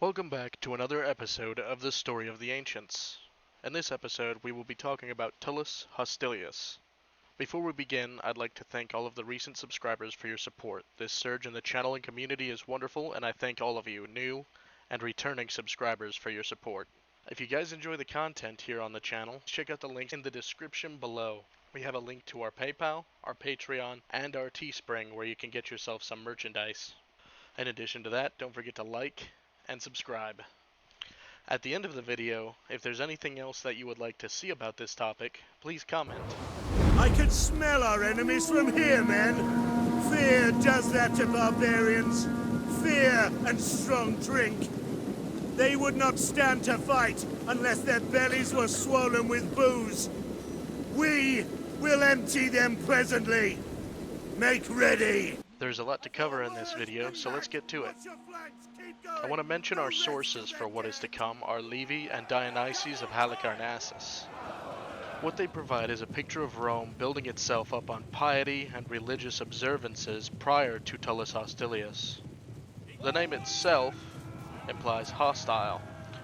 Welcome back to another episode of the Story of the Ancients. In this episode, we will be talking about Tullus Hostilius. Before we begin, I'd like to thank all of the recent subscribers for your support. This surge in the channel and community is wonderful, and I thank all of you, new and returning subscribers, for your support. If you guys enjoy the content here on the channel, check out the links in the description below. We have a link to our PayPal, our Patreon, and our Teespring where you can get yourself some merchandise. In addition to that, don't forget to like and subscribe. At the end of the video, if there's anything else that you would like to see about this topic, please comment. I can smell our enemies from here, men. Fear does that to barbarians. Fear and strong drink. They would not stand to fight unless their bellies were swollen with booze. We will empty them presently. Make ready. There's a lot to cover in this video, so let's get to it. I want to mention our sources for what is to come are Livy and Dionysius of Halicarnassus. What they provide is a picture of Rome building itself up on piety and religious observances prior to Tullus Hostilius. The name itself implies hostile,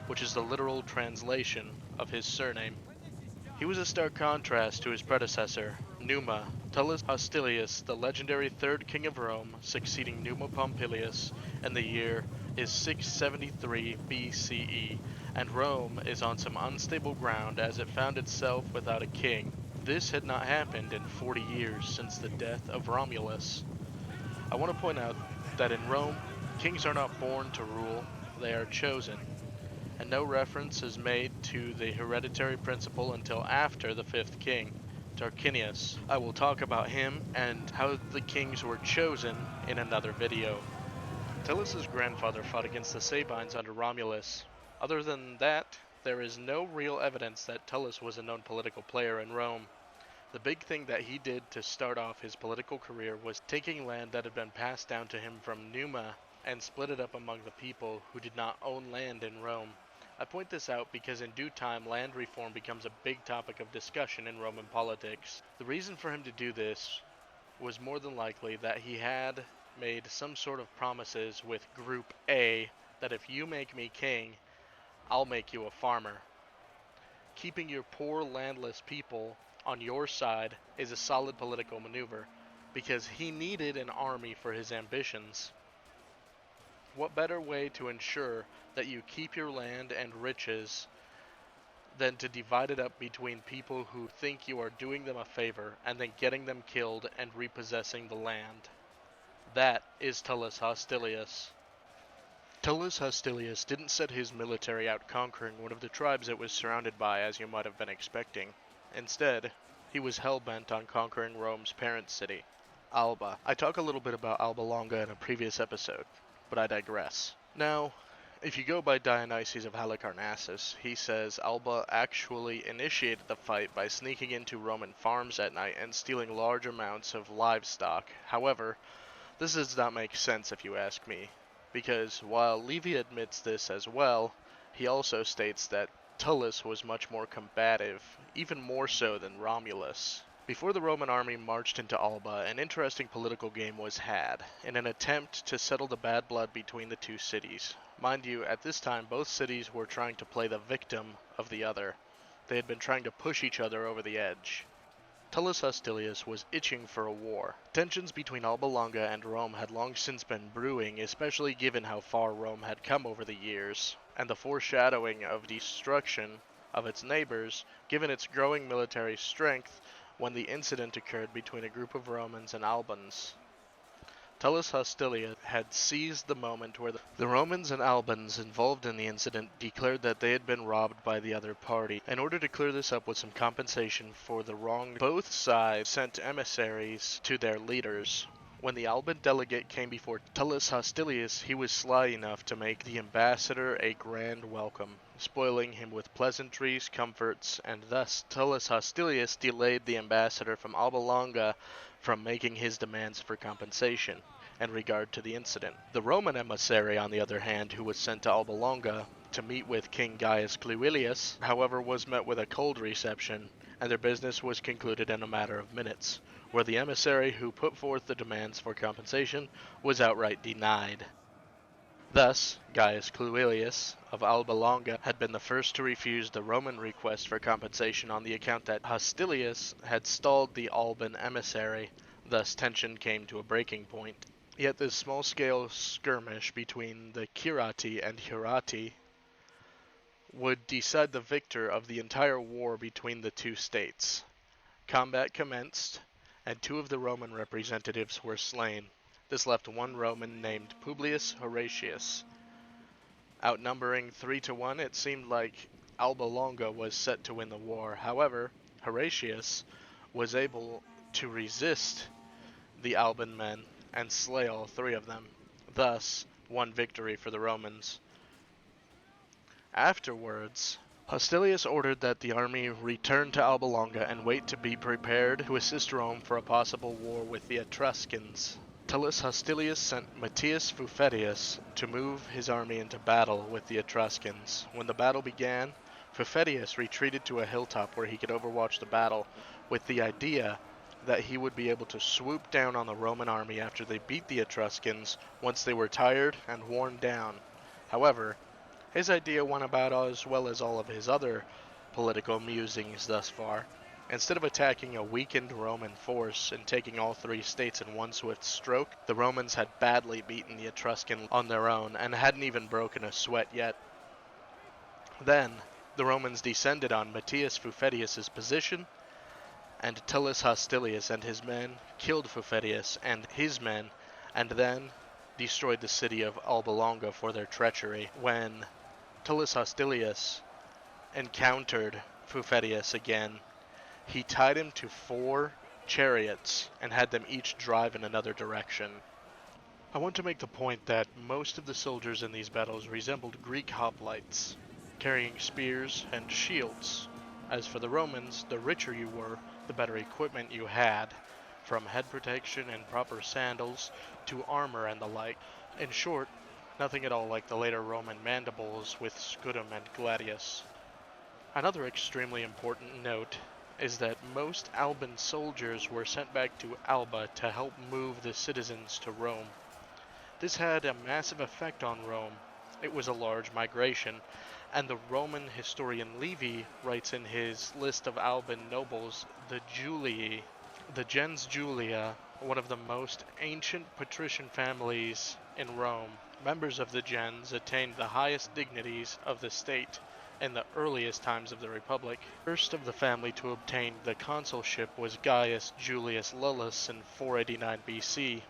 which is the literal translation of his surname. He was a stark contrast to his predecessor, Numa. Tullus Hostilius, the legendary third king of Rome, succeeding Numa Pompilius, and the year is 673 BCE, and Rome is on some unstable ground as it found itself without a king. This had not happened in 40 years since the death of Romulus. I want to point out that in Rome, kings are not born to rule, they are chosen, and no reference is made to the hereditary principle until after the fifth king, Tarquinius. I will talk about him and how the kings were chosen in another video. Tullus's grandfather fought against the Sabines under Romulus. Other than that, there is no real evidence that Tullus was a known political player in Rome. The big thing that he did to start off his political career was taking land that had been passed down to him from Numa and split it up among the people who did not own land in Rome. I point this out because in due time land reform becomes a big topic of discussion in Roman politics. The reason for him to do this was more than likely that he had made some sort of promises with Group A that if you make me king, I'll make you a farmer. Keeping your poor landless people on your side is a solid political maneuver because he needed an army for his ambitions. What better way to ensure that you keep your land and riches than to divide it up between people who think you are doing them a favor and then getting them killed and repossessing the land? That is Tullus Hostilius. Tullus Hostilius didn't set his military out conquering one of the tribes it was surrounded by as you might have been expecting. Instead, he was hell-bent on conquering Rome's parent city, Alba. I talk a little bit about Alba Longa in a previous episode, but I digress. Now, if you go by Dionysius of Halicarnassus, he says Alba actually initiated the fight by sneaking into Roman farms at night and stealing large amounts of livestock. However, this does not make sense if you ask me, because while Livy admits this as well, he also states that Tullus was much more combative, even more so than Romulus. Before the Roman army marched into Alba, an interesting political game was had, in an attempt to settle the bad blood between the two cities. Mind you, at this time both cities were trying to play the victim of the other. They had been trying to push each other over the edge. Tullus Hostilius was itching for a war. Tensions between Alba Longa and Rome had long since been brewing, especially given how far Rome had come over the years, and the foreshadowing of destruction of its neighbors, given its growing military strength, when the incident occurred between a group of Romans and Albans. Tullus Hostilius had seized the moment where the Romans and Albans involved in the incident declared that they had been robbed by the other party. In order to clear this up with some compensation for the wrong, both sides sent emissaries to their leaders. When the Alban delegate came before Tullus Hostilius, he was sly enough to make the ambassador a grand welcome, spoiling him with pleasantries, comforts, and thus Tullus Hostilius delayed the ambassador from Alba Longa from making his demands for compensation in regard to the incident. The Roman emissary, on the other hand, who was sent to Alba Longa to meet with King Gaius Cluilius, however, was met with a cold reception, and their business was concluded in a matter of minutes, where the emissary who put forth the demands for compensation was outright denied. Thus, Gaius Cluilius of Alba Longa had been the first to refuse the Roman request for compensation on the account that Hostilius had stalled the Alban emissary. Thus, tension came to a breaking point. Yet this small-scale skirmish between the Quiriti and Hurati would decide the victor of the entire war between the two states. Combat commenced, and 2 of the Roman representatives were slain. This left one Roman named Publius Horatius. Outnumbering 3 to 1, it seemed like Alba Longa was set to win the war. However, Horatius was able to resist the Alban men and slay all 3 of them. Thus, one victory for the Romans. Afterwards, Hostilius ordered that the army return to Alba Longa and wait to be prepared to assist Rome for a possible war with the Etruscans. Tullus Hostilius sent Matthias Fufetius to move his army into battle with the Etruscans. When the battle began, Fufetius retreated to a hilltop where he could overwatch the battle, with the idea that he would be able to swoop down on the Roman army after they beat the Etruscans once they were tired and worn down. However, his idea went about as well as all of his other political musings thus far. Instead of attacking a weakened Roman force and taking all 3 states in one swift stroke, the Romans had badly beaten the Etruscans on their own and hadn't even broken a sweat yet. Then, the Romans descended on Matthias Fufetius' position, and Tullus Hostilius and his men killed Fufetius and his men, and then destroyed the city of Alba Longa for their treachery. When Tullus Hostilius encountered Fufetius again, he tied him to 4 chariots and had them each drive in another direction. I want to make the point that most of the soldiers in these battles resembled Greek hoplites, carrying spears and shields. As for the Romans, the richer you were, the better equipment you had, from head protection and proper sandals to armor and the like. In short, nothing at all like the later Roman mandibles with Scudum and Gladius. Another extremely important note is that most Alban soldiers were sent back to Alba to help move the citizens to Rome. This had a massive effect on Rome. It was a large migration, and the Roman historian Livy writes in his list of Alban nobles, the Julii, the gens Julia, one of the most ancient patrician families in Rome. Members of the gens attained the highest dignities of the state in the earliest times of the Republic. First of the family to obtain the consulship was Gaius Julius Lullus in 489 BC.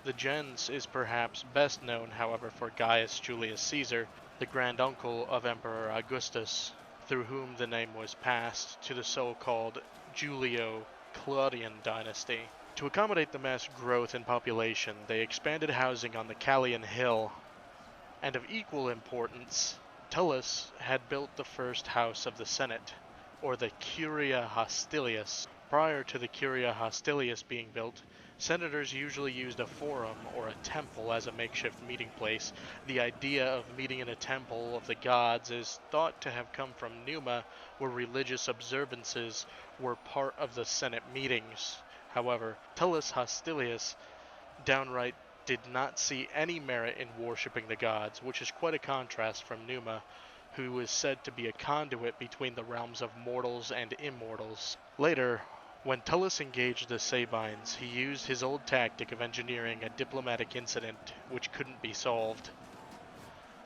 The gens is perhaps best known, however, for Gaius Julius Caesar, the granduncle of Emperor Augustus, through whom the name was passed to the so-called Julio-Claudian dynasty. To accommodate the mass growth in population, they expanded housing on the Callian Hill, and of equal importance, Tullus had built the first house of the Senate, or the Curia Hostilius. Prior to the Curia Hostilius being built, senators usually used a forum or a temple as a makeshift meeting place. The idea of meeting in a temple of the gods is thought to have come from Numa, where religious observances were part of the Senate meetings. However, Tullus Hostilius downright did not see any merit in worshipping the gods, which is quite a contrast from Numa, who is said to be a conduit between the realms of mortals and immortals. Later, when Tullus engaged the Sabines, he used his old tactic of engineering a diplomatic incident which couldn't be solved.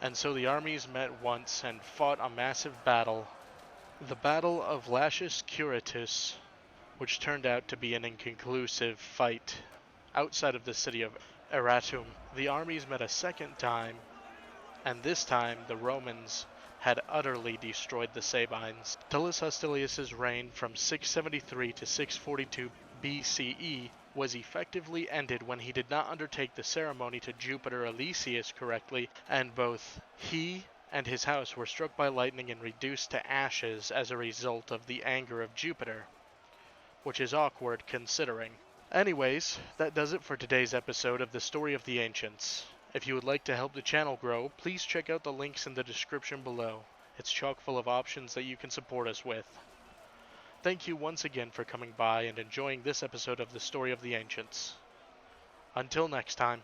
And so the armies met once and fought a massive battle, the Battle of Latius Curitus, which turned out to be an inconclusive fight outside of the city of Eratum. The armies met a second time, and this time the Romans had utterly destroyed the Sabines. Tullus Hostilius' reign from 673 to 642 BCE was effectively ended when he did not undertake the ceremony to Jupiter Elysius correctly, and both he and his house were struck by lightning and reduced to ashes as a result of the anger of Jupiter, which is awkward considering. Anyways, that does it for today's episode of the Story of the Ancients. If you would like to help the channel grow, please check out the links in the description below. It's chock full of options that you can support us with. Thank you once again for coming by and enjoying this episode of the Story of the Ancients. Until next time.